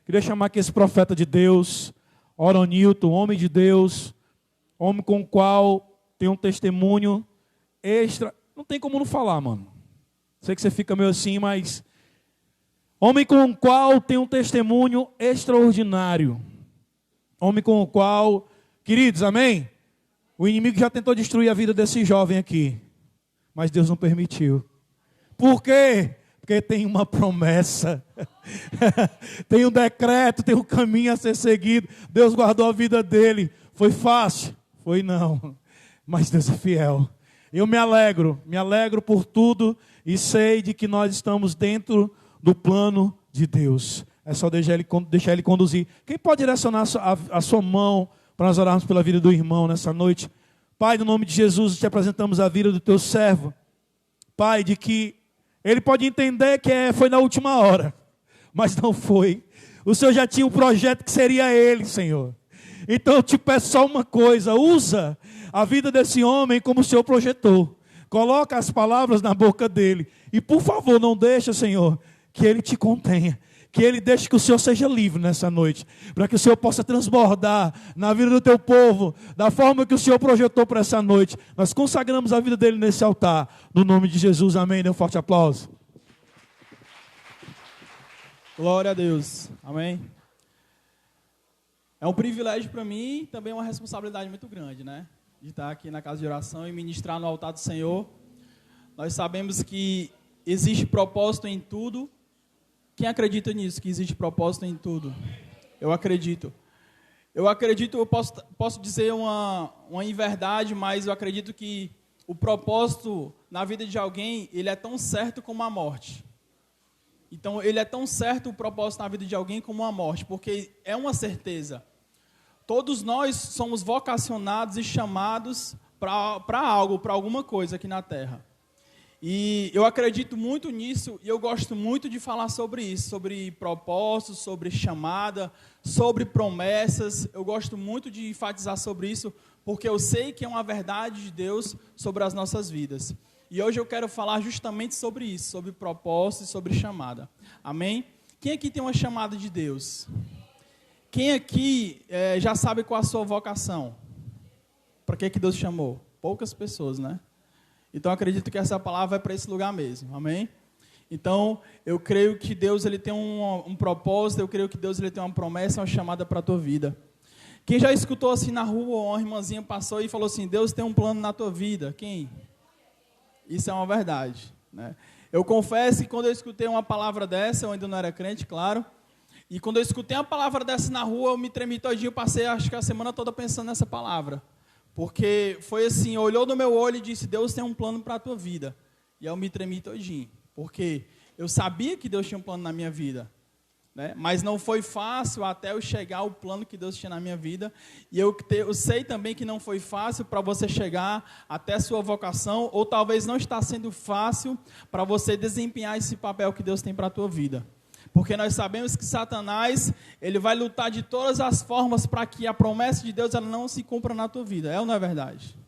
Queria chamar aqui esse profeta de Deus, Oronilton, homem de Deus, homem com o qual tem um testemunho extra. Não tem como não falar, mano. Sei que você fica meio assim, mas homem com o qual tem um testemunho extraordinário. Homem com o qual, queridos, amém? O inimigo já tentou destruir a vida desse jovem aqui, mas Deus não permitiu. Por quê? Porque tem uma promessa, tem um decreto, tem um caminho a ser seguido. Deus guardou a vida dele. Foi fácil? Foi não, mas Deus é fiel. Eu me alegro por tudo e sei de que nós estamos dentro do plano de Deus. É só deixar ele conduzir. Quem pode direcionar a sua mão para nós orarmos pela vida do irmão nessa noite? Pai, no nome de Jesus, te apresentamos a vida do teu servo. Pai, de que ele pode entender que foi na última hora, mas não foi. O Senhor já tinha um projeto que seria ele, Senhor. Então eu te peço só uma coisa, usa a vida desse homem como o Senhor projetou. Coloca as palavras na boca dele. E por favor, não deixa, Senhor, que ele te contenha. Que ele deixe que o Senhor seja livre nessa noite. Para que o Senhor possa transbordar na vida do teu povo, da forma que o Senhor projetou para essa noite. Nós consagramos a vida dele nesse altar. No nome de Jesus, amém. Dê um forte aplauso. Glória a Deus, amém. É um privilégio para mim e também uma responsabilidade muito grande, né? De estar aqui na casa de oração e ministrar no altar do Senhor. Nós sabemos que existe propósito em tudo. Quem acredita nisso, que existe propósito em tudo? Eu acredito. Eu posso dizer uma inverdade, mas eu acredito que o propósito na vida de alguém, ele é tão certo como a morte. Então, ele é tão certo o propósito na vida de alguém como a morte, porque é uma certeza. Todos nós somos vocacionados e chamados para algo, para alguma coisa aqui na Terra. E eu acredito muito nisso e eu gosto muito de falar sobre isso, sobre propósitos, sobre chamada, sobre promessas. Eu gosto muito de enfatizar sobre isso, porque eu sei que é uma verdade de Deus sobre as nossas vidas. E hoje eu quero falar justamente sobre isso, sobre propósito e sobre chamada. Amém? Quem aqui tem uma chamada de Deus? Quem aqui já sabe qual a sua vocação? Para que Deus chamou? Poucas pessoas, né? Então, acredito que essa palavra é para esse lugar mesmo, amém? Então, eu creio que Deus ele tem um propósito, eu creio que Deus ele tem uma promessa, uma chamada para a tua vida. Quem já escutou assim na rua, uma irmãzinha passou e falou assim, Deus tem um plano na tua vida? Quem? Isso é uma verdade, né? Eu confesso que quando eu escutei uma palavra dessa, eu ainda não era crente, claro, e quando eu escutei uma palavra dessa na rua, eu me tremi todinho, passei acho que a semana toda pensando nessa palavra. Porque foi assim, olhou no meu olho e disse, Deus tem um plano para a tua vida. E eu me tremi todinho, porque eu sabia que Deus tinha um plano na minha vida, né? Mas não foi fácil até eu chegar ao plano que Deus tinha na minha vida. E eu sei também que não foi fácil para você chegar até a sua vocação, ou talvez não está sendo fácil para você desempenhar esse papel que Deus tem para a tua vida. Porque nós sabemos que Satanás, ele vai lutar de todas as formas para que a promessa de Deus ela não se cumpra na tua vida. É ou não é verdade?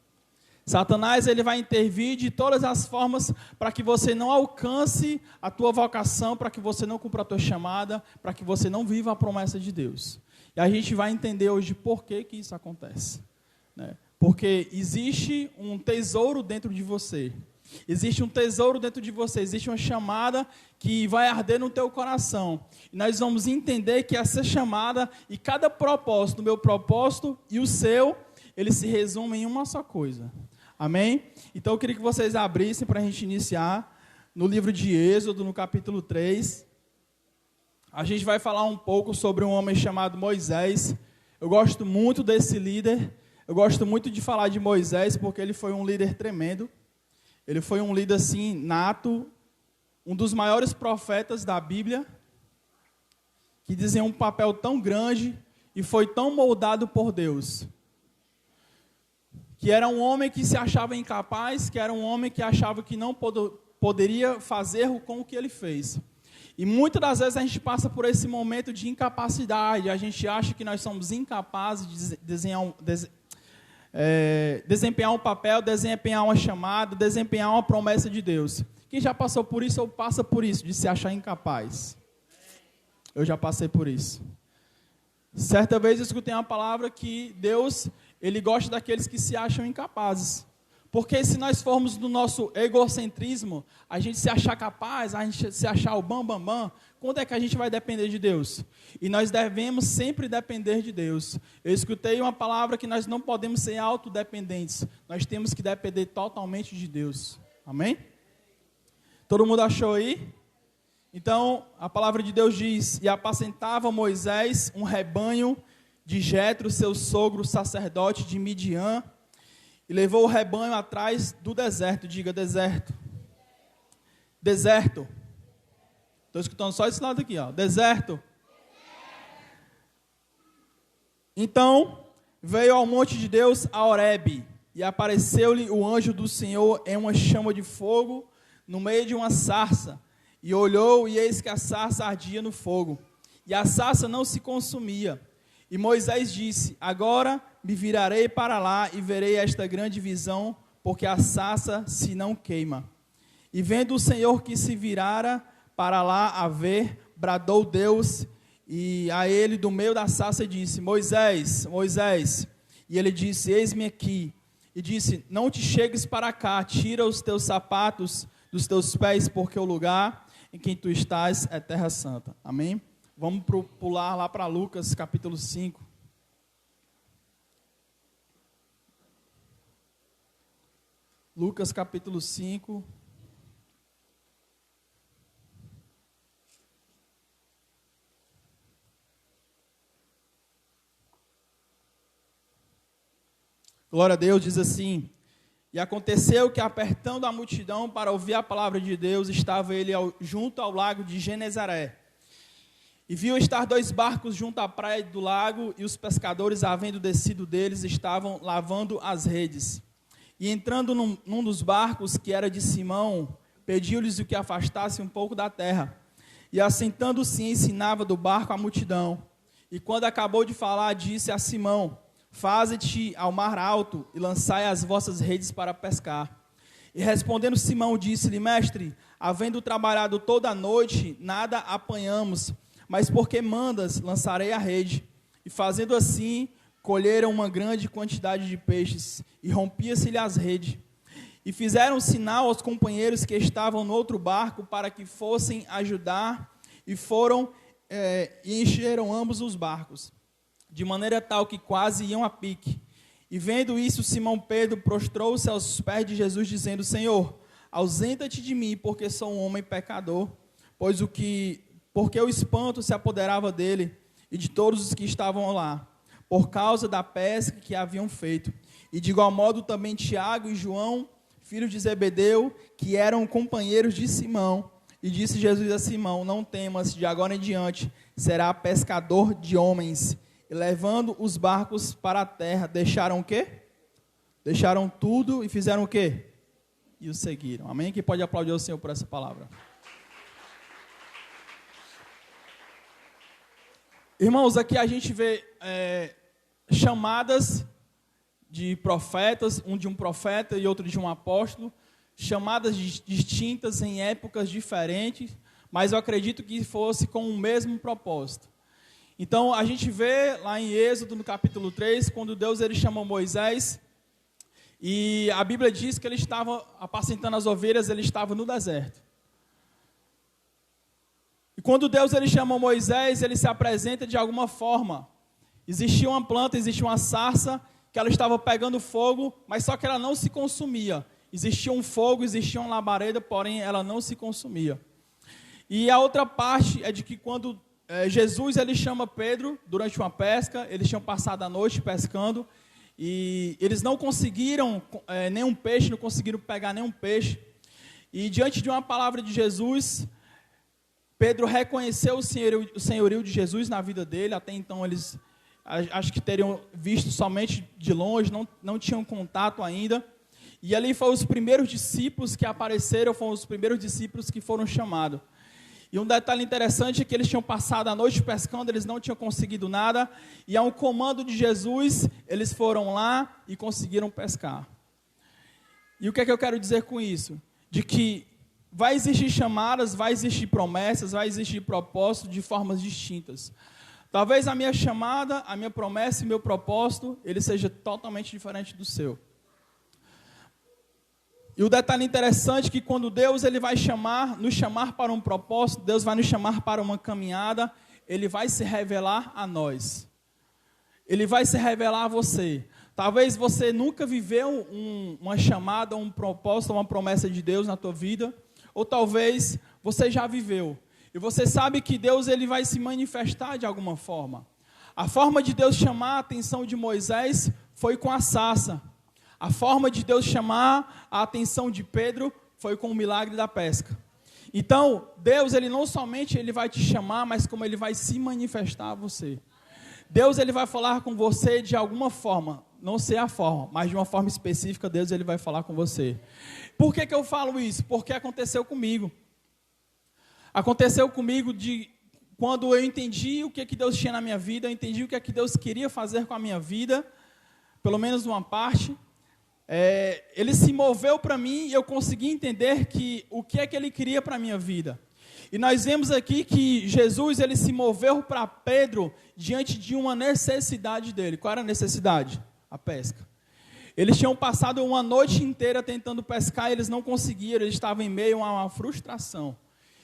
Satanás, ele vai intervir de todas as formas para que você não alcance a tua vocação, para que você não cumpra a tua chamada, para que você não viva a promessa de Deus. E a gente vai entender hoje por que isso acontece, né? Porque existe um tesouro dentro de você. Existe um tesouro dentro de você, existe uma chamada que vai arder no teu coração. E nós vamos entender que essa chamada e cada propósito, o meu propósito e o seu, eles se resumem em uma só coisa. Amém? Então eu queria que vocês abrissem para a gente iniciar no livro de Êxodo, no capítulo 3. A gente vai falar um pouco sobre um homem chamado Moisés. Eu gosto muito desse líder, eu gosto muito de falar de Moisés porque ele foi um líder tremendo. Ele foi um líder assim, nato, um dos maiores profetas da Bíblia, que desenhou um papel tão grande e foi tão moldado por Deus. Que era um homem que se achava incapaz, que era um homem que achava que não poderia fazer com o que ele fez. E muitas das vezes a gente passa por esse momento de incapacidade, a gente acha que nós somos incapazes de desempenhar um papel, desempenhar uma chamada, desempenhar uma promessa de Deus. Quem já passou por isso ou passa por isso, de se achar incapaz? Eu já passei por isso. Certa vez eu escutei uma palavra que Deus, Ele gosta daqueles que se acham incapazes. Porque se nós formos do nosso egocentrismo, a gente se achar capaz, a gente se achar o bam, quando é que a gente vai depender de Deus? E nós devemos sempre depender de Deus. Eu escutei uma palavra que nós não podemos ser autodependentes. Nós temos que depender totalmente de Deus. Amém? Todo mundo achou aí? Então, a palavra de Deus diz: e apacentava Moisés um rebanho de Jetro, seu sogro, sacerdote de Midian, e levou o rebanho atrás do deserto. Diga, deserto. Deserto. Estou escutando só esse lado aqui, ó. Deserto. Então, veio ao monte de Deus, a Horebe, e apareceu-lhe o anjo do Senhor em uma chama de fogo, no meio de uma sarça. E olhou, e eis que a sarça ardia no fogo, e a sarça não se consumia. E Moisés disse: agora me virarei para lá e verei esta grande visão, porque a sarça se não queima. E vendo o Senhor que se virara para lá a ver, bradou Deus, e a ele do meio da sarça disse: Moisés, Moisés. E ele disse: eis-me aqui. E disse: não te chegues para cá, tira os teus sapatos dos teus pés, porque o lugar em quem tu estás é terra santa. Amém? Vamos pular lá para Lucas capítulo 5. Lucas capítulo 5. Glória a Deus, diz assim: e aconteceu que, apertando a multidão para ouvir a palavra de Deus, estava ele junto ao lago de Genezaré. E viu estar 2 barcos junto à praia do lago, e os pescadores, havendo descido deles, estavam lavando as redes. E entrando num dos barcos, que era de Simão, pediu-lhes o que afastasse um pouco da terra. E assentando-se, ensinava do barco a multidão. E quando acabou de falar, disse a Simão: faze-te ao mar alto e lançai as vossas redes para pescar. E respondendo Simão, disse-lhe: mestre, havendo trabalhado toda a noite, nada apanhamos, mas porque mandas, lançarei a rede. E fazendo assim, colheram uma grande quantidade de peixes, e rompia-se-lhe as redes. E fizeram sinal aos companheiros que estavam no outro barco, para que fossem ajudar, e foram e encheram ambos os barcos, de maneira tal que quase iam a pique. E vendo isso, Simão Pedro prostrou-se aos pés de Jesus, dizendo: Senhor, ausenta-te de mim, porque sou um homem pecador. Porque o espanto se apoderava dele e de todos os que estavam lá, por causa da pesca que haviam feito. E de igual modo também Tiago e João, filhos de Zebedeu, que eram companheiros de Simão. E disse Jesus a Simão: não temas, de agora em diante será pescador de homens. E levando os barcos para a terra, deixaram o quê? Deixaram tudo e fizeram o quê? E o seguiram. Amém? Quem pode aplaudir o Senhor por essa palavra? Irmãos, aqui a gente vê chamadas de profetas, um de um profeta e outro de um apóstolo, chamadas distintas em épocas diferentes, mas eu acredito que fosse com o mesmo propósito. Então, a gente vê lá em Êxodo, no capítulo 3, quando Deus ele chamou Moisés, e a Bíblia diz que ele estava apacentando as ovelhas, ele estava no deserto. E quando Deus ele chamou Moisés, ele se apresenta de alguma forma. Existia uma planta, existia uma sarça, que ela estava pegando fogo, mas só que ela não se consumia. Existia um fogo, existia uma labareda, porém ela não se consumia. E a outra parte é de que quando Jesus ele chama Pedro durante uma pesca, eles tinham passado a noite pescando, e eles não conseguiram nenhum peixe, não conseguiram pegar nenhum peixe. E diante de uma palavra de Jesus, Pedro reconheceu o senhorio de Jesus na vida dele. Até então eles acho que teriam visto somente de longe, não tinham contato ainda. E ali foram os primeiros discípulos que apareceram, foram os primeiros discípulos que foram chamados. E um detalhe interessante é que eles tinham passado a noite pescando, eles não tinham conseguido nada, e a um comando de Jesus, eles foram lá e conseguiram pescar. E o que é que eu quero dizer com isso? De que vai existir chamadas, vai existir promessas, vai existir propósito de formas distintas. Talvez a minha chamada, a minha promessa e meu propósito, ele seja totalmente diferente do seu. E o detalhe interessante é que quando Deus ele vai nos chamar para um propósito, Deus vai nos chamar para uma caminhada, Ele vai se revelar a nós. Ele vai se revelar a você. Talvez você nunca viveu uma chamada, um propósito, uma promessa de Deus na tua vida, ou talvez você já viveu. E você sabe que Deus ele vai se manifestar de alguma forma. A forma de Deus chamar a atenção de Moisés foi com a sarça. A forma de Deus chamar a atenção de Pedro foi com o milagre da pesca. Então, Deus, ele não somente ele vai te chamar, mas como ele vai se manifestar a você. Deus, ele vai falar com você de alguma forma, não sei a forma, mas de uma forma específica, Deus, ele vai falar com você. Por que eu falo isso? Porque aconteceu comigo. Aconteceu comigo quando eu entendi o que Deus tinha na minha vida, eu entendi o que Deus queria fazer com a minha vida, pelo menos uma parte. Ele se moveu para mim e eu consegui entender o que é que ele queria para a minha vida. E nós vemos aqui que Jesus ele se moveu para Pedro diante de uma necessidade dele. Qual era a necessidade? A pesca. Eles tinham passado uma noite inteira tentando pescar e eles não conseguiram, eles estavam em meio a uma frustração.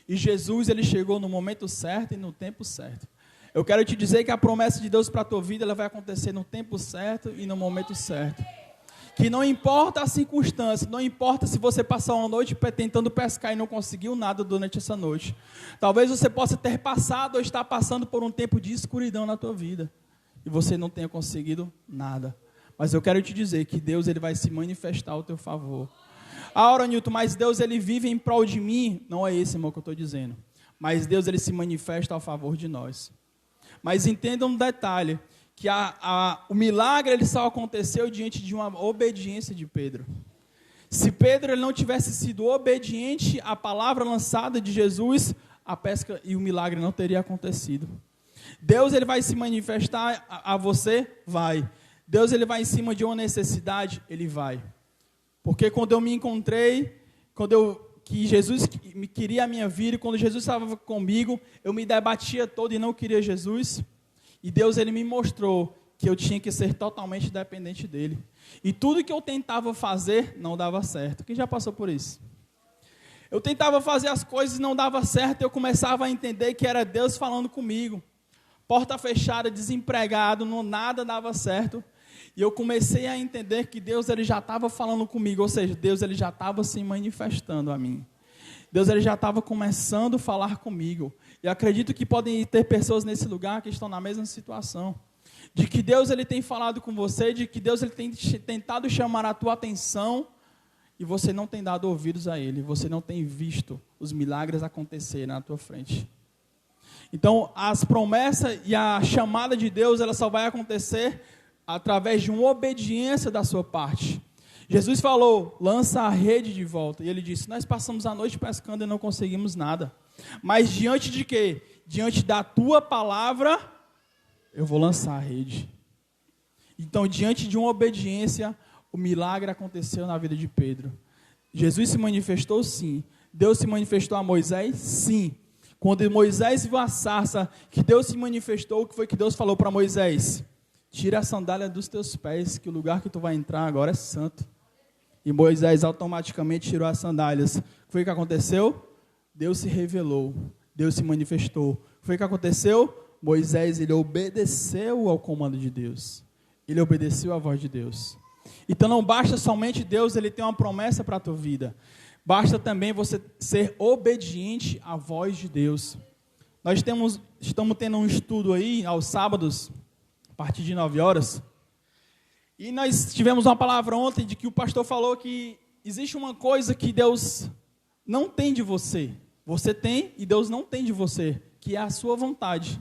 E Jesus ele chegou no momento certo e no tempo certo. Eu quero te dizer que a promessa de Deus para a tua vida ela vai acontecer no tempo certo e no momento certo. Que não importa a circunstância, não importa se você passar uma noite tentando pescar e não conseguiu nada durante essa noite. Talvez você possa ter passado ou estar passando por um tempo de escuridão na tua vida. E você não tenha conseguido nada. Mas eu quero te dizer que Deus ele vai se manifestar ao teu favor. Ora, Nilton, mas Deus ele vive em prol de mim. Não é esse, irmão, que eu estou dizendo. Mas Deus ele se manifesta ao favor de nós. Mas entenda um detalhe. Que o milagre ele só aconteceu diante de uma obediência de Pedro. Se Pedro ele não tivesse sido obediente à palavra lançada de Jesus, a pesca e o milagre não teria acontecido. Deus ele vai se manifestar a você? Vai. Deus ele vai em cima de uma necessidade? Ele vai. Porque quando eu me encontrei, que Jesus me queria a minha vida, quando Jesus estava comigo, eu me debatia todo e não queria Jesus. E Deus ele me mostrou que eu tinha que ser totalmente dependente dele. E tudo que eu tentava fazer não dava certo. Quem já passou por isso? Eu tentava fazer as coisas e não dava certo. Eu começava a entender que era Deus falando comigo. Porta fechada, desempregado, nada dava certo. E eu comecei a entender que Deus ele já estava falando comigo. Ou seja, Deus ele já estava se manifestando a mim. Deus ele já estava começando a falar comigo. E acredito que podem ter pessoas nesse lugar que estão na mesma situação. De que Deus ele tem falado com você, de que Deus ele tem tentado chamar a tua atenção e você não tem dado ouvidos a Ele. Você não tem visto os milagres acontecerem na tua frente. Então, as promessas e a chamada de Deus, ela só vai acontecer através de uma obediência da sua parte. Jesus falou, lança a rede de volta. E ele disse, nós passamos a noite pescando e não conseguimos nada. Mas diante de quê? Diante da tua palavra, eu vou lançar a rede. Então, diante de uma obediência, o milagre aconteceu na vida de Pedro. Jesus se manifestou, sim. Deus se manifestou a Moisés, sim. Quando Moisés viu a sarça, que Deus se manifestou, o que foi que Deus falou para Moisés? Tira a sandália dos teus pés, que o lugar que tu vai entrar agora é santo. E Moisés automaticamente tirou as sandálias. O que foi que aconteceu? Deus se revelou, Deus se manifestou. O que foi que aconteceu? Moisés, ele obedeceu ao comando de Deus. Ele obedeceu à voz de Deus. Então não basta somente Deus, ele tem uma promessa para a tua vida. Basta também você ser obediente à voz de Deus. Nós estamos tendo um estudo aí, aos sábados, a partir de 9 horas. E nós tivemos uma palavra ontem de que o pastor falou que existe uma coisa que Deus não tem de você. Você tem e Deus não tem de você, que é a sua vontade.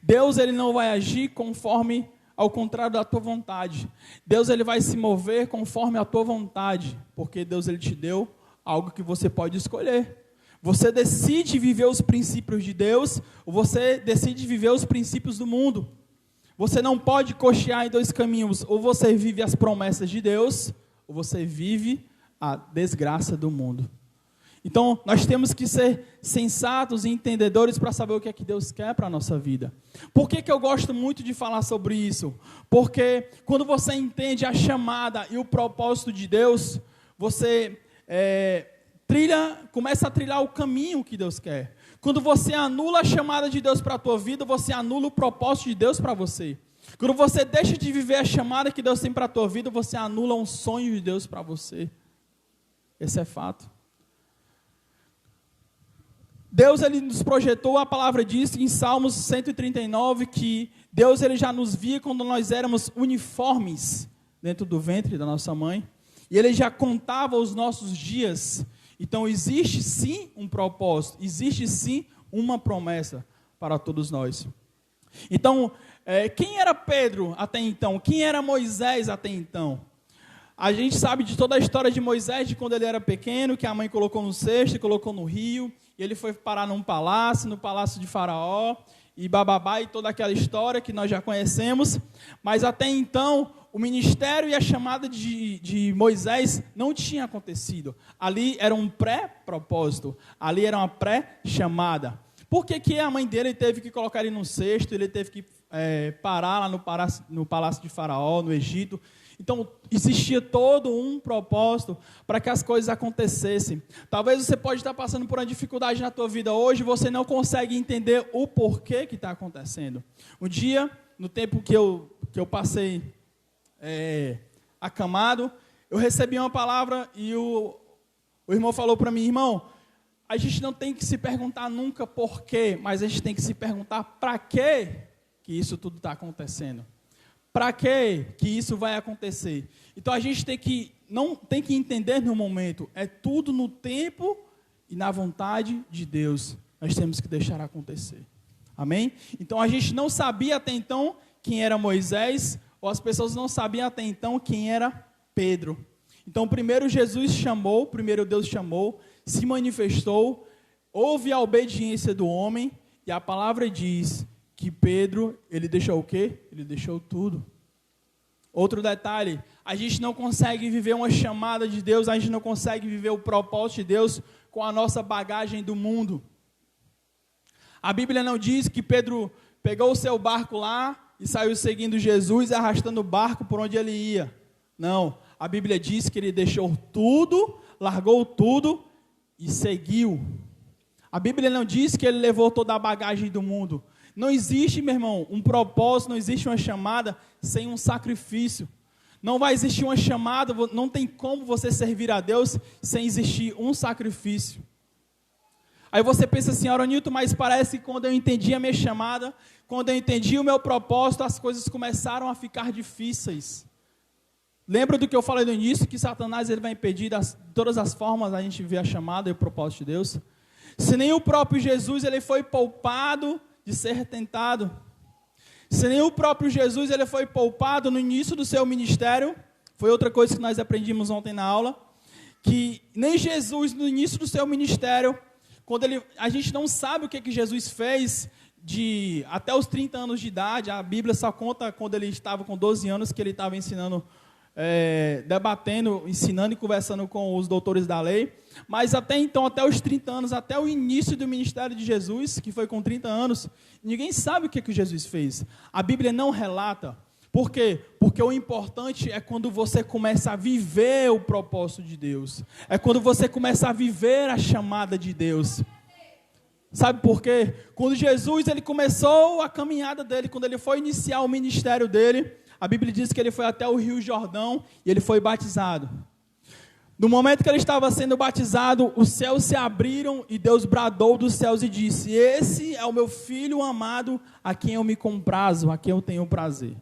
Deus ele não vai agir conforme ao contrário da tua vontade. Deus ele vai se mover conforme a tua vontade, porque Deus ele te deu algo que você pode escolher. Você decide viver os princípios de Deus, ou você decide viver os princípios do mundo. Você não pode cochear em dois caminhos, ou você vive as promessas de Deus, ou você vive a desgraça do mundo. Então, nós temos que ser sensatos e entendedores para saber o que é que Deus quer para a nossa vida. Por que que eu gosto muito de falar sobre isso? Porque quando você entende a chamada e o propósito de Deus, você começa a trilhar o caminho que Deus quer. Quando você anula a chamada de Deus para a tua vida, você anula o propósito de Deus para você. Quando você deixa de viver a chamada que Deus tem para a tua vida, você anula um sonho de Deus para você. Esse é fato. Deus, ele nos projetou, a palavra diz em Salmos 139, que Deus, ele já nos via quando nós éramos uniformes dentro do ventre da nossa mãe, e ele já contava os nossos dias. Então existe sim um propósito, existe sim uma promessa para todos nós. Então, quem era Pedro até então? Quem era Moisés até então? A gente sabe de toda a história de Moisés, de quando ele era pequeno, que a mãe colocou no cesto e colocou no rio, e ele foi parar no palácio de Faraó, e bababá, e toda aquela história que nós já conhecemos. Mas até então, o ministério e a chamada de Moisés não tinha acontecido. Ali era um pré-propósito, ali era uma pré-chamada. Por que a mãe dele teve que colocar ele num cesto, ele teve que parar lá no palácio de Faraó, no Egito? Então, existia todo um propósito para que as coisas acontecessem. Talvez você pode estar passando por uma dificuldade na tua vida hoje, você não consegue entender o porquê que está acontecendo. Um dia, no tempo que eu passei acamado, eu recebi uma palavra e o irmão falou para mim: irmão, a gente não tem que se perguntar nunca porquê, mas a gente tem que se perguntar para que isso tudo está acontecendo. Para que isso vai acontecer? Então a gente não tem que entender no momento, é tudo no tempo e na vontade de Deus. Nós temos que deixar acontecer. Amém? Então a gente não sabia até então quem era Moisés, ou as pessoas não sabiam até então quem era Pedro. Então primeiro Deus chamou, se manifestou, houve a obediência do homem, e a palavra diz que Pedro, ele deixou o quê? Ele deixou tudo. Outro detalhe, a gente não consegue viver uma chamada de Deus, a gente não consegue viver o propósito de Deus com a nossa bagagem do mundo. A Bíblia não diz que Pedro pegou o seu barco lá e saiu seguindo Jesus, arrastando o barco por onde ele ia. Não, a Bíblia diz que ele deixou tudo, largou tudo e seguiu. A Bíblia não diz que ele levou toda a bagagem do mundo. Não existe, meu irmão, um propósito, não existe uma chamada sem um sacrifício. Não vai existir uma chamada, não tem como você servir a Deus sem existir um sacrifício. Aí você pensa assim: Aronilton, mas parece que quando eu entendi a minha chamada, quando eu entendi o meu propósito, as coisas começaram a ficar difíceis. Lembra do que eu falei no início, que Satanás ele vai impedir de todas as formas a gente ver a chamada e o propósito de Deus? Se nem o próprio Jesus ele foi poupado de ser tentado. Se nem o próprio Jesus ele foi poupado no início do seu ministério, foi outra coisa que nós aprendimos ontem na aula, que nem Jesus no início do seu ministério, a gente não sabe o que Jesus fez até os 30 anos de idade. A Bíblia só conta quando ele estava com 12 anos, que ele estava ensinando, debatendo, ensinando e conversando com os doutores da lei. Mas até então, até os 30 anos, até o início do ministério de Jesus, que foi com 30 anos, ninguém sabe o que Jesus fez. A Bíblia não relata. Por quê? Porque o importante é quando você começa a viver o propósito de Deus. É quando você começa a viver a chamada de Deus. Sabe por quê? Quando Jesus ele começou a caminhada dele, quando ele foi iniciar o ministério dele, a Bíblia diz que ele foi até o Rio Jordão e ele foi batizado. No momento que ele estava sendo batizado, os céus se abriram e Deus bradou dos céus e disse: esse é o meu filho amado, a quem eu me comprazo, a quem eu tenho prazer.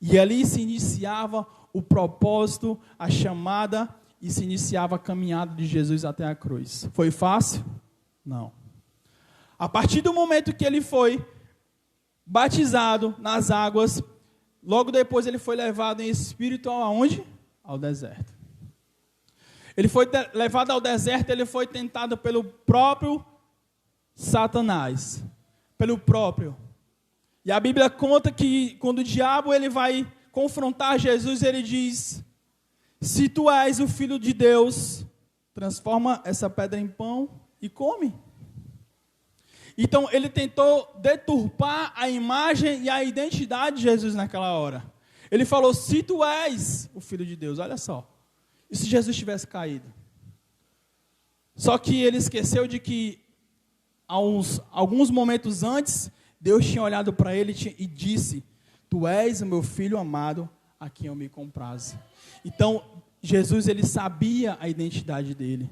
E ali se iniciava o propósito, a chamada, e se iniciava a caminhada de Jesus até a cruz. Foi fácil? Não. A partir do momento que ele foi batizado nas águas, logo depois ele foi levado em espírito aonde? Ao deserto. Ele foi levado ao deserto, ele foi tentado pelo próprio Satanás. Pelo próprio. E a Bíblia conta que quando o diabo ele vai confrontar Jesus, ele diz: se tu és o Filho de Deus, transforma essa pedra em pão e come. Então, ele tentou deturpar a imagem e a identidade de Jesus naquela hora. Ele falou, se tu és o Filho de Deus, olha só. E se Jesus tivesse caído? Só que ele esqueceu de que, alguns momentos antes, Deus tinha olhado para ele e disse, tu és o meu Filho amado, a quem eu me comprazo. Então, Jesus, ele sabia a identidade dele.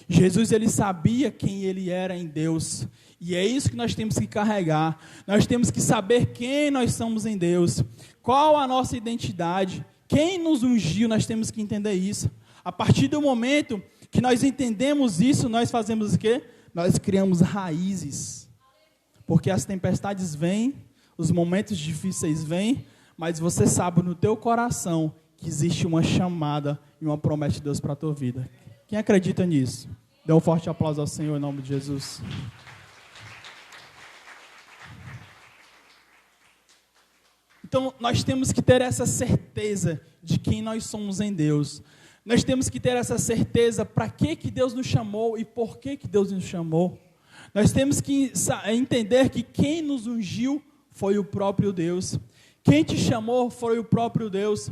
Jesus, ele sabia quem ele era em Deus. E é isso que nós temos que carregar. Nós temos que saber quem nós somos em Deus. Qual a nossa identidade. Quem nos ungiu, nós temos que entender isso. A partir do momento que nós entendemos isso, nós fazemos o quê? Nós criamos raízes. Porque as tempestades vêm, os momentos difíceis vêm, mas você sabe no teu coração que existe uma chamada e uma promessa de Deus para a tua vida. Quem acredita nisso? Dê um forte aplauso ao Senhor em nome de Jesus. Então, nós temos que ter essa certeza de quem nós somos em Deus. Nós temos que ter essa certeza para que Deus nos chamou e por que Deus nos chamou. Nós temos que entender que quem nos ungiu foi o próprio Deus. Quem te chamou foi o próprio Deus.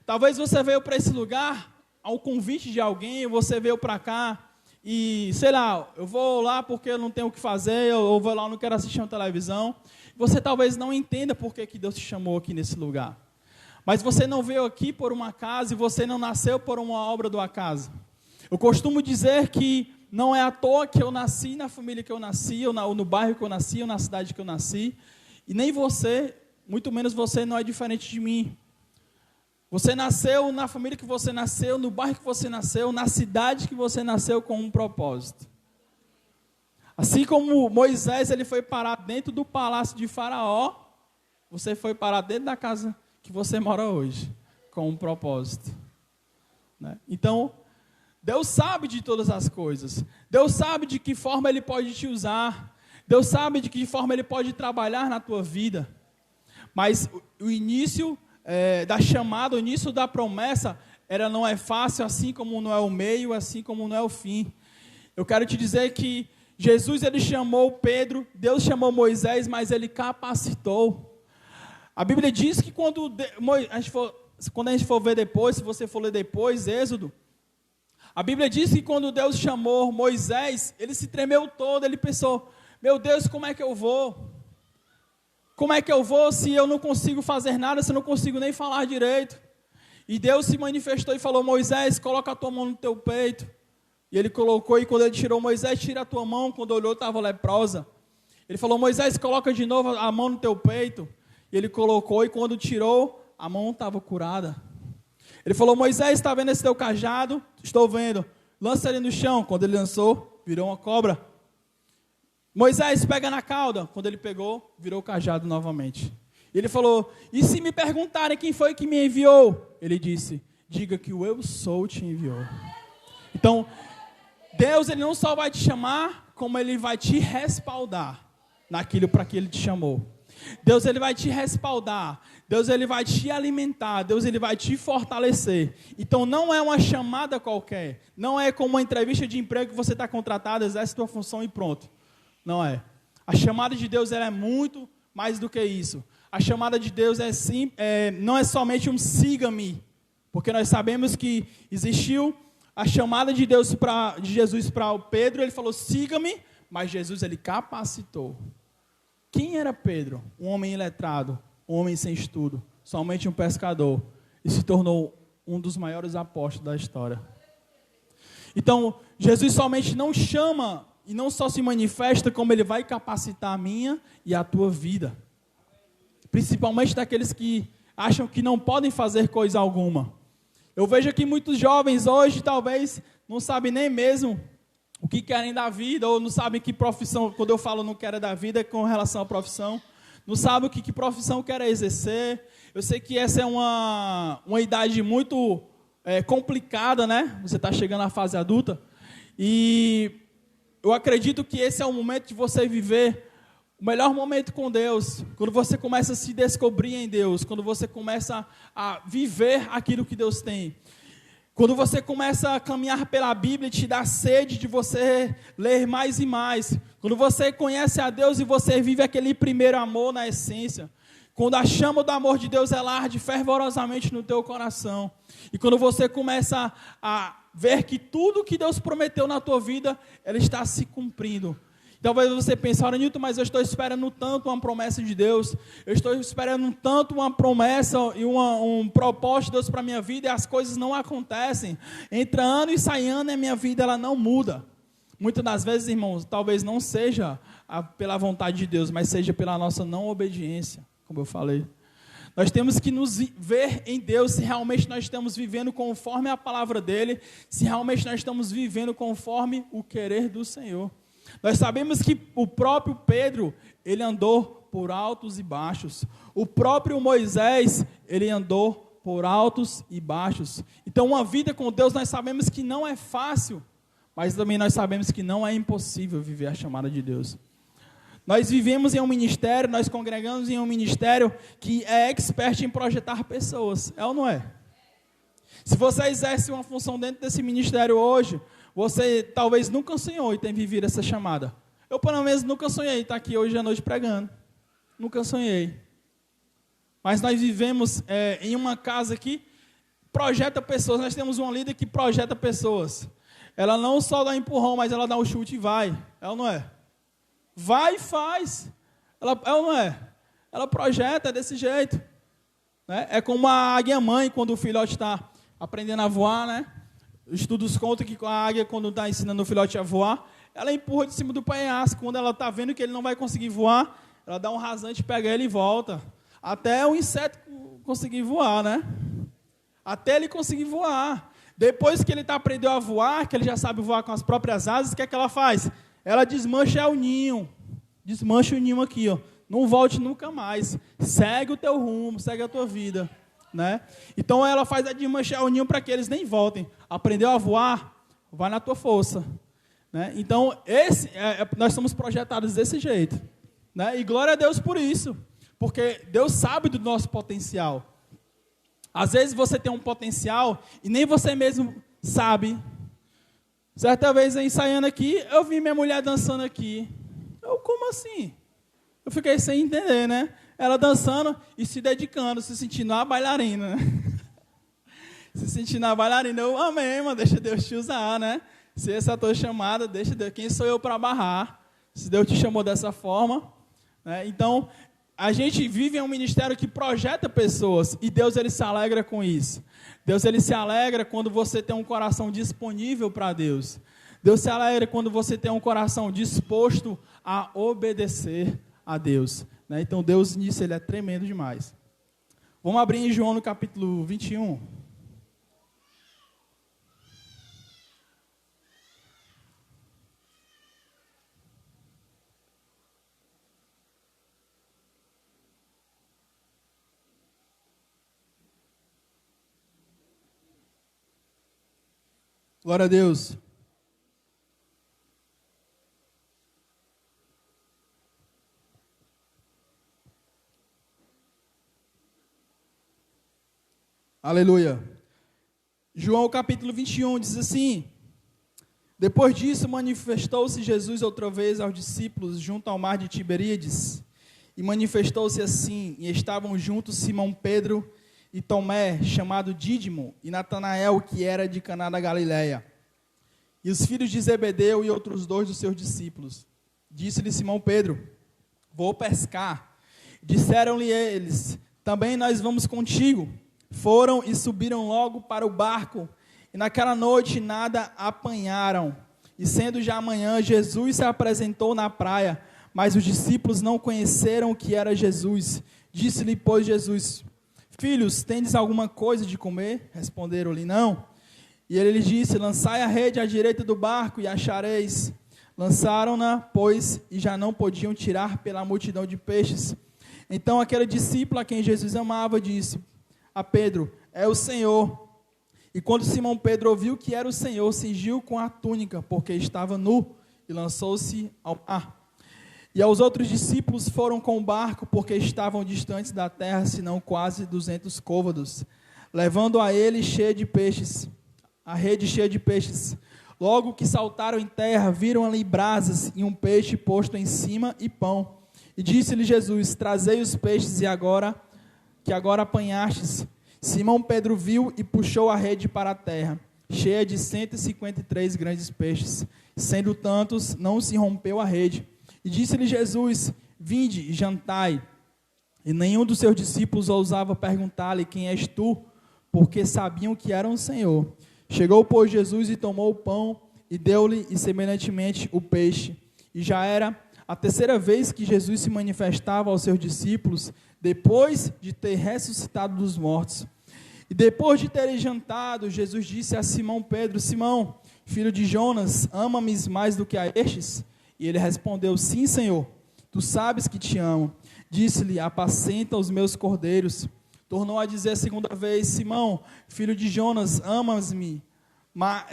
Talvez você veio para esse lugar ao convite de alguém, você veio para cá e, sei lá, eu vou lá porque eu não tenho o que fazer, eu vou lá, eu não quero assistir uma televisão. Você talvez não entenda por que Deus te chamou aqui nesse lugar. Mas você não veio aqui por um acaso e você não nasceu por uma obra do acaso. Eu costumo dizer que não é à toa que eu nasci na família que eu nasci, ou no bairro que eu nasci, ou na cidade que eu nasci. E nem você, muito menos você, não é diferente de mim. Você nasceu na família que você nasceu, no bairro que você nasceu, na cidade que você nasceu com um propósito. Assim como Moisés ele foi parar dentro do palácio de Faraó, você foi parar dentro da casa que você mora hoje, com um propósito. Né? Então, Deus sabe de todas as coisas. Deus sabe de que forma Ele pode te usar. Deus sabe de que forma Ele pode trabalhar na tua vida. Mas o início da chamada, o início da promessa, não é fácil, assim como não é o meio, assim como não é o fim. Eu quero te dizer que Jesus, ele chamou Pedro, Deus chamou Moisés, mas ele capacitou. A Bíblia diz que quando a gente for ver depois, se você for ler depois, Êxodo, a Bíblia diz que quando Deus chamou Moisés, ele se tremeu todo, ele pensou, meu Deus, como é que eu vou? Como é que eu vou se eu não consigo fazer nada, se eu não consigo nem falar direito? E Deus se manifestou e falou, Moisés, coloca a tua mão no teu peito. E ele colocou, e quando ele tirou, Moisés, tira a tua mão, quando olhou estava leprosa. Ele falou, Moisés, coloca de novo a mão no teu peito. E ele colocou, e quando tirou, a mão estava curada. Ele falou, Moisés, está vendo esse teu cajado? Estou vendo. Lança ele no chão. Quando ele lançou, virou uma cobra. Moisés, pega na cauda. Quando ele pegou, virou o cajado novamente. E ele falou, e se me perguntarem quem foi que me enviou? Ele disse, diga que o eu sou te enviou. Então, Deus, ele não só vai te chamar, como ele vai te respaldar naquilo para que ele te chamou. Deus, ele vai te respaldar. Deus, ele vai te alimentar. Deus, ele vai te fortalecer. Então, não é uma chamada qualquer. Não é como uma entrevista de emprego que você está contratado, exerce sua função e pronto. Não é. A chamada de Deus, ela é muito mais do que isso. A chamada de Deus não é somente um siga-me. Porque nós sabemos que existiu a chamada de Deus de Jesus para o Pedro, ele falou, siga-me, mas Jesus, ele capacitou. Quem era Pedro? Um homem iletrado, um homem sem estudo, somente um pescador, e se tornou um dos maiores apóstolos da história. Então, Jesus somente não chama, e não só se manifesta, como ele vai capacitar a minha e a tua vida. Principalmente daqueles que acham que não podem fazer coisa alguma. Eu vejo que muitos jovens hoje talvez não sabem nem mesmo o que querem da vida, ou não sabem que profissão, quando eu falo não quero da vida é com relação à profissão, não sabem que profissão querem exercer. Eu sei que essa é uma idade muito complicada, né? Você está chegando à fase adulta, e eu acredito que esse é o momento de você viver o melhor momento com Deus, quando você começa a se descobrir em Deus, quando você começa a viver aquilo que Deus tem. Quando você começa a caminhar pela Bíblia, te dá sede de você ler mais e mais. Quando você conhece a Deus e você vive aquele primeiro amor na essência. Quando a chama do amor de Deus ela arde fervorosamente no teu coração. E quando você começa a ver que tudo que Deus prometeu na tua vida, ela está se cumprindo. Talvez você pense, ora Nilton, mas eu estou esperando tanto uma promessa de Deus, eu estou esperando tanto uma promessa e um propósito de Deus para a minha vida, e as coisas não acontecem. Entra ano e sai ano e a minha vida ela não muda. Muitas das vezes, irmãos, talvez não seja pela vontade de Deus, mas seja pela nossa não obediência, como eu falei. Nós temos que nos ver em Deus, se realmente nós estamos vivendo conforme a palavra dEle, se realmente nós estamos vivendo conforme o querer do Senhor. Nós sabemos que o próprio Pedro, ele andou por altos e baixos. O próprio Moisés, ele andou por altos e baixos. Então, uma vida com Deus, nós sabemos que não é fácil, mas também nós sabemos que não é impossível viver a chamada de Deus. Nós vivemos em um ministério, nós congregamos em um ministério que é expert em projetar pessoas. É ou não é? Se você exerce uma função dentro desse ministério hoje, você talvez nunca sonhou e tem vivido essa chamada. Eu, pelo menos, nunca sonhei estar aqui hoje à noite pregando. Nunca sonhei. Mas nós vivemos em uma casa que projeta pessoas. Nós temos uma líder que projeta pessoas. Ela não só dá empurrão, mas ela dá um chute e vai. É ou não é? Vai e faz. É ou não é? Ela projeta desse jeito. Né? É como a águia-mãe, quando o filhote está aprendendo a voar, né? Estudos contam que a águia, quando está ensinando o filhote a voar, ela empurra de cima do penhasco. Quando ela está vendo que ele não vai conseguir voar, ela dá um rasante, pega ele e volta. Até o inseto conseguir voar, né? Até ele conseguir voar. Depois que ele aprendeu a voar, que ele já sabe voar com as próprias asas, o que é que ela faz? Ela desmancha o ninho. Desmancha o ninho aqui, ó. Não volte nunca mais. Segue o teu rumo, segue a tua vida. Né? Então ela faz a desmanchar o ninho para que eles nem voltem. Aprendeu a voar? Vai na tua força. Né? Então nós somos projetados desse jeito. Né? E glória a Deus por isso. Porque Deus sabe do nosso potencial. Às vezes você tem um potencial e nem você mesmo sabe. Certa vez ensaiando aqui, eu vi minha mulher dançando aqui. Como assim? Eu fiquei sem entender, né? Ela dançando e se dedicando, se sentindo uma bailarina. Se sentindo uma bailarina. Eu amei, mano, deixa Deus te usar, né? Se essa é a tua chamada, deixa Deus. Quem sou eu para barrar? Se Deus te chamou dessa forma. Né? Então, a gente vive em um ministério que projeta pessoas e Deus ele se alegra com isso. Deus ele se alegra quando você tem um coração disponível para Deus. Deus se alegra quando você tem um coração disposto a obedecer a Deus. Né? Então Deus nisso ele é tremendo demais. Vamos abrir em João no capítulo 21. Glória a Deus. Aleluia. João capítulo 21 diz assim: depois disso manifestou-se Jesus outra vez aos discípulos junto ao mar de Tiberíades, e manifestou-se assim, e estavam juntos Simão Pedro e Tomé, chamado Dídimo, e Natanael, que era de Caná da Galileia, e os filhos de Zebedeu e outros dois dos seus discípulos. Disse-lhe Simão Pedro: vou pescar. Disseram-lhe eles: também nós vamos contigo. Foram e subiram logo para o barco, e naquela noite nada apanharam. E sendo já amanhã, Jesus se apresentou na praia, mas os discípulos não conheceram o que era Jesus. Disse-lhe, pois, Jesus: filhos, tendes alguma coisa de comer? Responderam-lhe, não. E ele lhes disse: lançai a rede à direita do barco e achareis. Lançaram-na, pois, e já não podiam tirar pela multidão de peixes. Então aquele discípulo a quem Jesus amava disse a Pedro: é o Senhor. E quando Simão Pedro ouviu que era o Senhor, cingiu com a túnica, porque estava nu, e lançou-se ao mar. E aos outros discípulos foram com o barco, porque estavam distantes da terra, senão quase 200 côvados, levando a ele cheio de peixes. a rede cheia de peixes. Logo que saltaram em terra, viram ali brasas e um peixe posto em cima e pão. E disse-lhe Jesus: trazei os peixes que agora apanhastes. Simão Pedro viu e puxou a rede para a terra, cheia de 153 grandes peixes. Sendo tantos, não se rompeu a rede. E disse-lhe Jesus: vinde e jantai. E nenhum dos seus discípulos ousava perguntar-lhe: quem és tu? Porque sabiam que era o Senhor. Chegou, pois, Jesus e tomou o pão e deu-lhe, e semelhantemente o peixe. E já era a terceira vez que Jesus se manifestava aos seus discípulos, depois de ter ressuscitado dos mortos. E depois de terem jantado, Jesus disse a Simão Pedro: Simão, filho de Jonas, ama-me mais do que a estes? E ele respondeu: sim, Senhor, tu sabes que te amo. Disse-lhe: apacenta os meus cordeiros. Tornou a dizer a segunda vez: Simão, filho de Jonas, amas-me?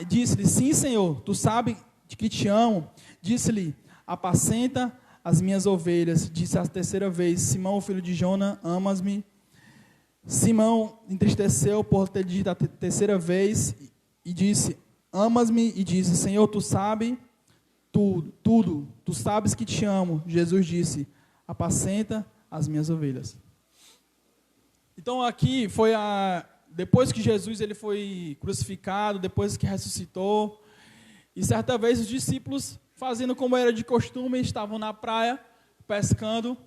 Disse-lhe: sim, Senhor, tu sabes que te amo. Disse-lhe: apacenta as minhas ovelhas. Disse a terceira vez: Simão, filho de Jonas, amas-me? Simão entristeceu por ter dito a terceira vez e disse: amas-me? E disse: Senhor, tu sabes tudo, tu sabes que te amo. Jesus disse: apacenta as minhas ovelhas. Então aqui foi depois que Jesus ele foi crucificado, depois que ressuscitou, e certa vez os discípulos, fazendo como era de costume, estavam na praia pescando,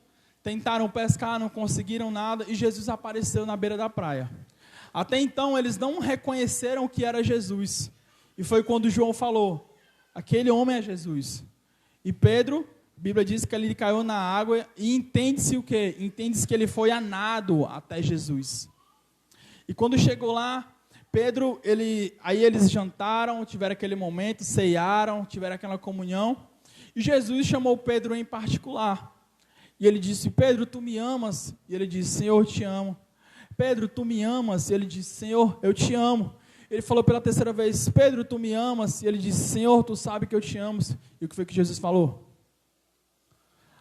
tentaram pescar, não conseguiram nada, e Jesus apareceu na beira da praia. Até então eles não reconheceram que era Jesus, e foi quando João falou: aquele homem é Jesus. E Pedro, a Bíblia diz que ele caiu na água, e entende-se o quê? Entende-se que ele foi a nado até Jesus. E quando chegou lá, Pedro, aí eles jantaram, tiveram aquele momento, ceiaram, tiveram aquela comunhão, e Jesus chamou Pedro em particular. E ele disse: Pedro, tu me amas? E ele disse: Senhor, eu te amo. Pedro, tu me amas? E ele disse: Senhor, eu te amo. Ele falou pela terceira vez: Pedro, tu me amas? E ele disse: Senhor, tu sabe que eu te amo. E o que foi que Jesus falou?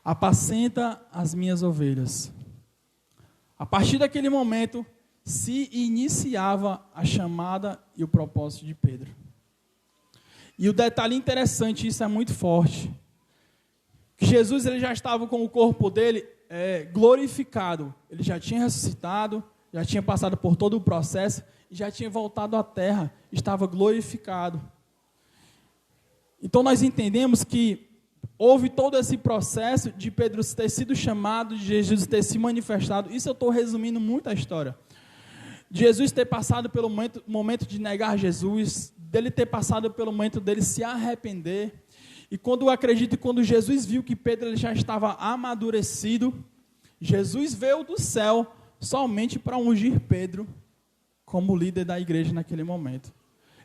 Apacenta as minhas ovelhas. A partir daquele momento, se iniciava a chamada e o propósito de Pedro. E o detalhe interessante, isso é muito forte, que Jesus ele já estava com o corpo dele glorificado. Ele já tinha ressuscitado, já tinha passado por todo o processo, e já tinha voltado à terra, estava glorificado. Então nós entendemos que houve todo esse processo de Pedro ter sido chamado, de Jesus ter se manifestado. Isso eu estou resumindo muito a história. De Jesus ter passado pelo momento de negar Jesus, dele ter passado pelo momento dele se arrepender. E quando eu acredito, quando Jesus viu que Pedro ele já estava amadurecido, Jesus veio do céu somente para ungir Pedro como líder da igreja naquele momento.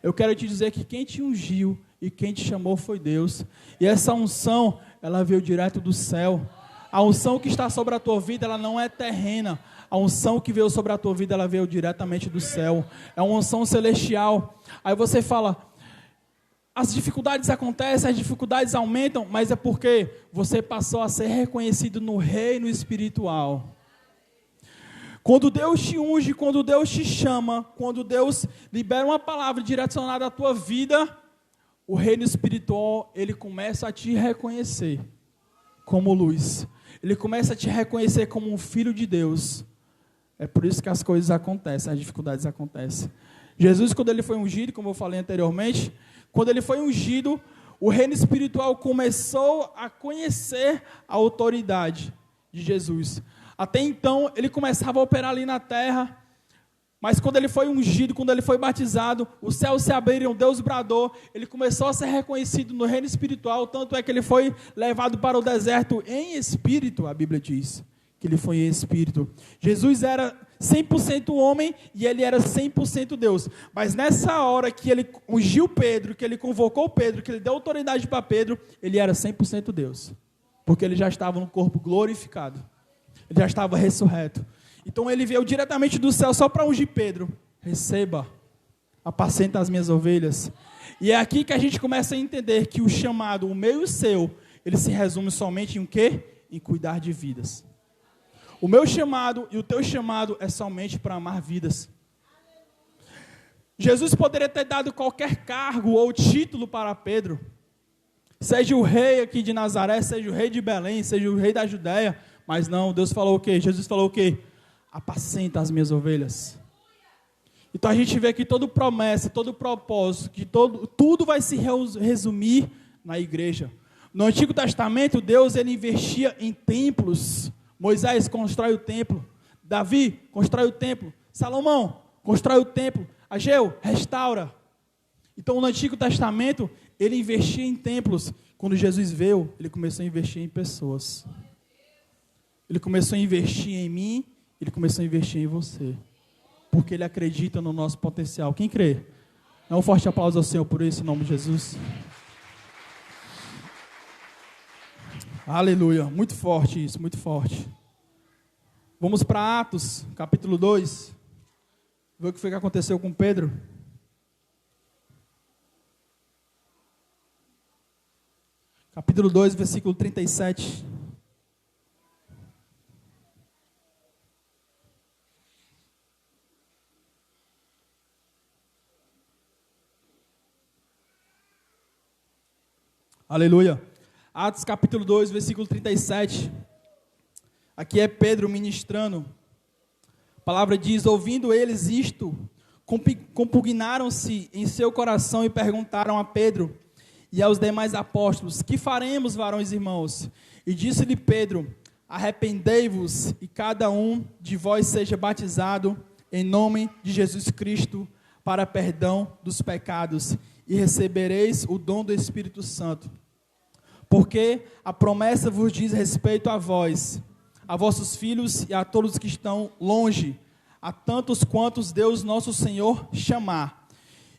Eu quero te dizer que quem te ungiu e quem te chamou foi Deus. E essa unção, ela veio direto do céu. A unção que está sobre a tua vida, ela não é terrena. A unção que veio sobre a tua vida, ela veio diretamente do céu. É uma unção celestial. Aí você fala: as dificuldades acontecem, as dificuldades aumentam, mas é porque você passou a ser reconhecido no reino espiritual. Quando Deus te unge, quando Deus te chama, quando Deus libera uma palavra direcionada à tua vida, o reino espiritual, ele começa a te reconhecer como luz. Ele começa a te reconhecer como um filho de Deus. É por isso que as coisas acontecem, as dificuldades acontecem. Jesus, quando ele foi ungido, como eu falei anteriormente, quando ele foi ungido, o reino espiritual começou a conhecer a autoridade de Jesus. Até então, ele começava a operar ali na terra, mas quando ele foi ungido, quando ele foi batizado, os céus se abriram, Deus bradou, ele começou a ser reconhecido no reino espiritual, tanto é que ele foi levado para o deserto em espírito, a Bíblia diz, que ele foi em espírito. Jesus era 100% homem e ele era 100% Deus, mas nessa hora que ele ungiu Pedro, que ele convocou Pedro, que ele deu autoridade para Pedro, ele era 100% Deus, porque ele já estava no corpo glorificado. Ele já estava ressurreto. Então ele veio diretamente do céu só para ungir Pedro. Receba, apacenta as minhas ovelhas. E é aqui que a gente começa a entender que o chamado, o meu e o seu, ele se resume somente em o quê? Em cuidar de vidas. O meu chamado e o teu chamado é somente para amar vidas. Jesus poderia ter dado qualquer cargo ou título para Pedro. Seja o rei aqui de Nazaré, seja o rei de Belém, seja o rei da Judéia. Mas não, Deus falou o quê? Jesus falou o quê? Apacenta as minhas ovelhas. Então a gente vê que toda promessa, todo propósito, que tudo vai se resumir na igreja. No Antigo Testamento, Deus ele investia em templos. Moisés constrói o templo. Davi constrói o templo. Salomão constrói o templo. Ageu restaura. Então no Antigo Testamento, ele investia em templos. Quando Jesus veio, ele começou a investir em pessoas. Ele começou a investir em mim, ele começou a investir em você. Porque ele acredita no nosso potencial. Quem crê? Dá um forte aplauso ao Senhor por isso, em nome de Jesus. Aleluia, muito forte isso, muito forte. Vamos para Atos, capítulo 2. Ver o que foi que aconteceu com Pedro. Capítulo 2, versículo 37. Aleluia. Atos capítulo 2, versículo 37. Aqui é Pedro ministrando. A palavra diz: ouvindo eles isto, compugnaram-se em seu coração e perguntaram a Pedro e aos demais apóstolos: que faremos, varões e irmãos? E disse-lhe Pedro: arrependei-vos e cada um de vós seja batizado em nome de Jesus Cristo para perdão dos pecados, e recebereis o dom do Espírito Santo. Porque a promessa vos diz respeito a vós, a vossos filhos e a todos que estão longe, a tantos quantos Deus nosso Senhor chamar.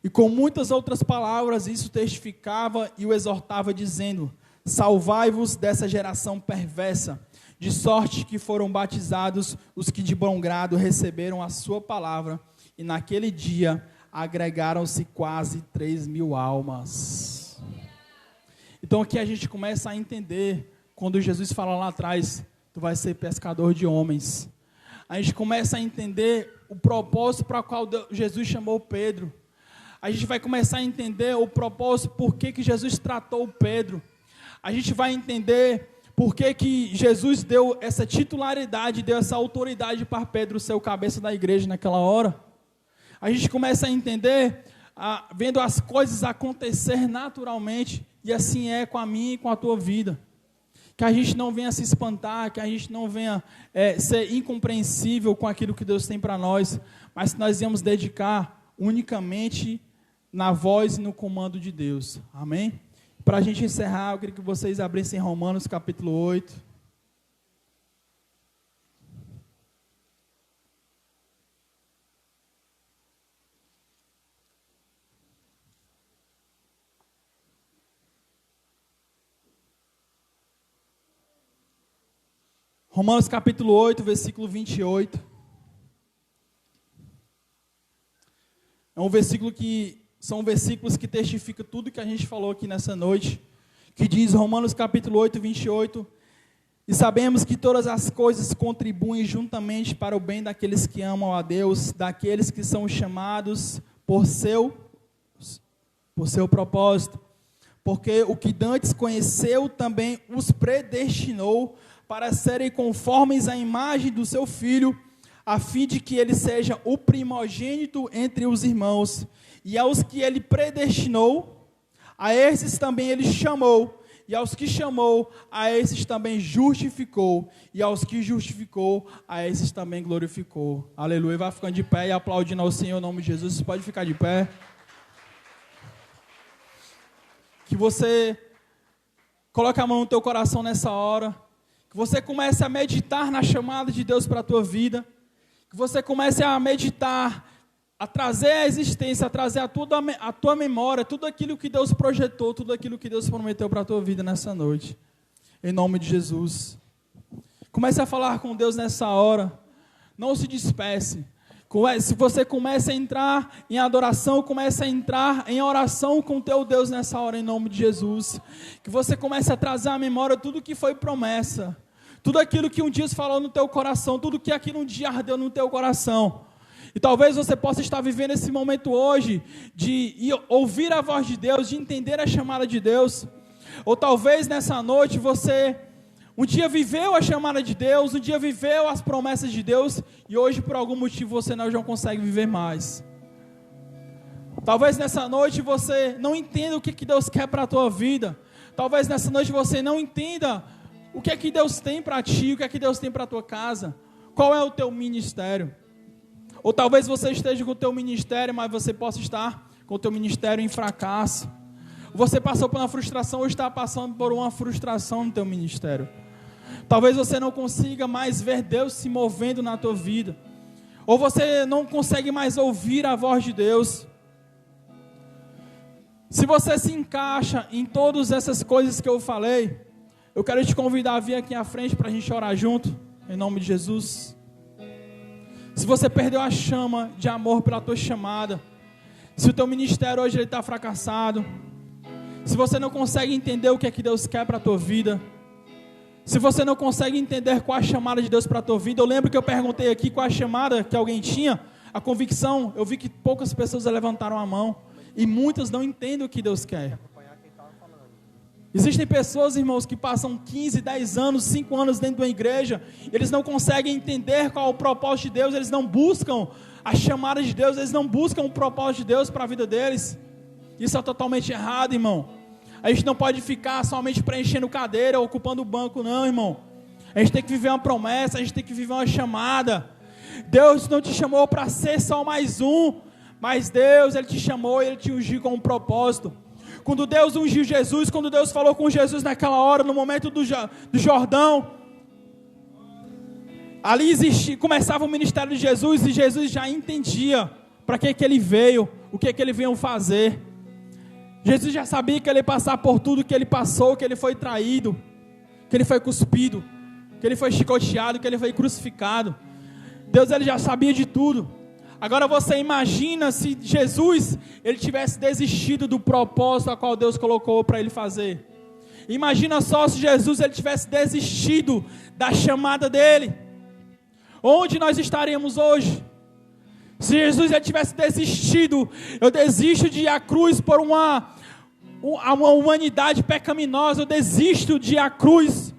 E com muitas outras palavras isso testificava e o exortava, dizendo: salvai-vos dessa geração perversa, de sorte que foram batizados os que de bom grado receberam a sua palavra, e naquele dia agregaram-se quase 3.000 almas. Então aqui a gente começa a entender, quando Jesus fala lá atrás, tu vai ser pescador de homens. A gente começa a entender o propósito para o qual Jesus chamou Pedro. A gente vai começar a entender o propósito, por que Jesus tratou Pedro. A gente vai entender por que Jesus deu essa titularidade, deu essa autoridade para Pedro ser o cabeça da igreja naquela hora. A gente começa a entender, vendo as coisas acontecer naturalmente, e assim é com a minha e com a tua vida. Que a gente não venha se espantar, que a gente não venha ser incompreensível com aquilo que Deus tem para nós, mas que nós íamos dedicar unicamente na voz e no comando de Deus. Amém? Para a gente encerrar, eu queria que vocês abrissem Romanos capítulo 8. Romanos capítulo 8, versículo 28. É um versículo são versículos que testificam tudo que a gente falou aqui nessa noite. Que diz, Romanos capítulo 8, 28. E sabemos que todas as coisas contribuem juntamente para o bem daqueles que amam a Deus, daqueles que são chamados por seu propósito. Porque o que dantes conheceu também os predestinou para serem conformes à imagem do seu Filho, a fim de que ele seja o primogênito entre os irmãos. E aos que ele predestinou, a esses também ele chamou. E aos que chamou, a esses também justificou. E aos que justificou, a esses também glorificou. Aleluia. Vai ficando de pé e aplaudindo ao Senhor em nome de Jesus. Você pode ficar de pé. Que você coloque a mão no teu coração nessa hora. Que você comece a meditar na chamada de Deus para a tua vida. Que você comece a meditar, a trazer à existência, a trazer a tua memória, tudo aquilo que Deus projetou, tudo aquilo que Deus prometeu para a tua vida nessa noite. Em nome de Jesus. Comece a falar com Deus nessa hora. Não se despeça. Se você começa a entrar em adoração, começa a entrar em oração com o teu Deus nessa hora, em nome de Jesus. Que você comece a trazer à memória tudo que foi promessa. Tudo aquilo que um dia falou no teu coração, tudo que aquilo um dia ardeu no teu coração. E talvez você possa estar vivendo esse momento hoje de ouvir a voz de Deus, de entender a chamada de Deus. Ou talvez nessa noite você um dia viveu a chamada de Deus, um dia viveu as promessas de Deus e hoje por algum motivo você não consegue viver mais. Talvez nessa noite você não entenda o que Deus quer para a tua vida. Talvez nessa noite você não entenda o que Deus tem para ti, o que Deus tem para a tua casa. Qual é o teu ministério? Ou talvez você esteja com o teu ministério, mas você possa estar com o teu ministério em fracasso. Você passou por uma frustração ou está passando por uma frustração no teu ministério. Talvez você não consiga mais ver Deus se movendo na tua vida. Ou você não consegue mais ouvir a voz de Deus. Se você se encaixa em todas essas coisas que eu falei, eu quero te convidar a vir aqui à frente para a gente orar junto, em nome de Jesus. Se você perdeu a chama de amor pela tua chamada, se o teu ministério hoje está fracassado, se você não consegue entender o que é que Deus quer para a tua vida, se você não consegue entender qual a chamada de Deus para a tua vida, eu lembro que eu perguntei aqui qual a chamada que alguém tinha, a convicção, eu vi que poucas pessoas levantaram a mão, e muitas não entendem o que Deus quer. Existem pessoas, irmãos, que passam 15, 10 anos, 5 anos dentro de uma igreja, eles não conseguem entender qual é o propósito de Deus, eles não buscam a chamada de Deus, eles não buscam o propósito de Deus para a vida deles. Isso é totalmente errado, irmão. A gente não pode ficar somente preenchendo cadeira, ocupando o banco, não, irmão. A gente tem que viver uma promessa, a gente tem que viver uma chamada. Deus não te chamou para ser só mais um, mas Deus, Ele te chamou e Ele te ungiu com um propósito. Quando Deus ungiu Jesus, quando Deus falou com Jesus naquela hora, no momento do Jordão, ali começava o ministério de Jesus e Jesus já entendia para que Ele veio, o que Ele veio fazer. Jesus já sabia que Ele ia passar por tudo que Ele passou, que Ele foi traído, que Ele foi cuspido, que Ele foi chicoteado, que Ele foi crucificado. Deus, Ele já sabia de tudo. Agora você imagina se Jesus, Ele tivesse desistido do propósito a qual Deus colocou para Ele fazer. Imagina só se Jesus, Ele tivesse desistido da chamada dEle. Onde nós estaríamos hoje? Se Jesus, Ele tivesse desistido, eu desisto de ir à cruz por uma humanidade pecaminosa, eu desisto de ir à cruz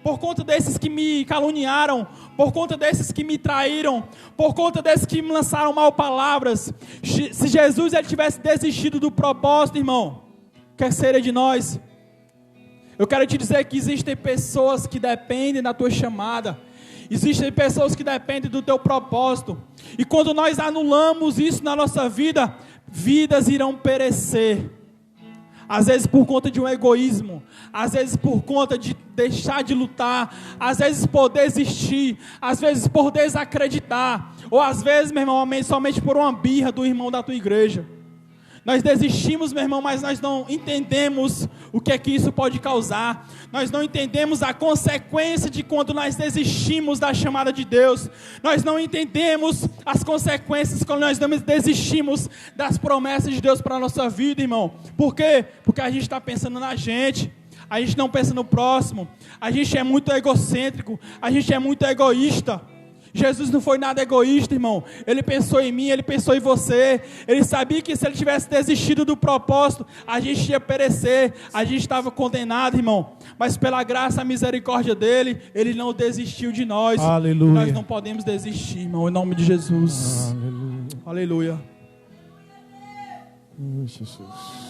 por conta desses que me caluniaram, por conta desses que me traíram, por conta desses que me lançaram mal palavras. Se Jesus, Ele tivesse desistido do propósito, irmão, que seria de nós? Eu quero te dizer que existem pessoas que dependem da tua chamada, existem pessoas que dependem do teu propósito, e quando nós anulamos isso na nossa vida, vidas irão perecer. Às vezes por conta de um egoísmo, às vezes por conta de deixar de lutar, às vezes por desistir, às vezes por desacreditar, ou às vezes, meu irmão, somente por uma birra do irmão da tua igreja. Nós desistimos, meu irmão, mas nós não entendemos o que é que isso pode causar. Nós não entendemos a consequência de quando nós desistimos da chamada de Deus. Nós não entendemos as consequências quando nós desistimos das promessas de Deus para a nossa vida, irmão. Por quê? Porque a gente está pensando na gente. A gente não pensa no próximo. A gente é muito egocêntrico. A gente é muito egoísta. Jesus não foi nada egoísta, irmão. Ele pensou em mim, Ele pensou em você. Ele sabia que se Ele tivesse desistido do propósito, a gente ia perecer, a gente estava condenado, irmão. Mas pela graça e misericórdia dEle, Ele não desistiu de nós. Aleluia. Nós não podemos desistir, irmão, em nome de Jesus. Aleluia. Aleluia. Jesus.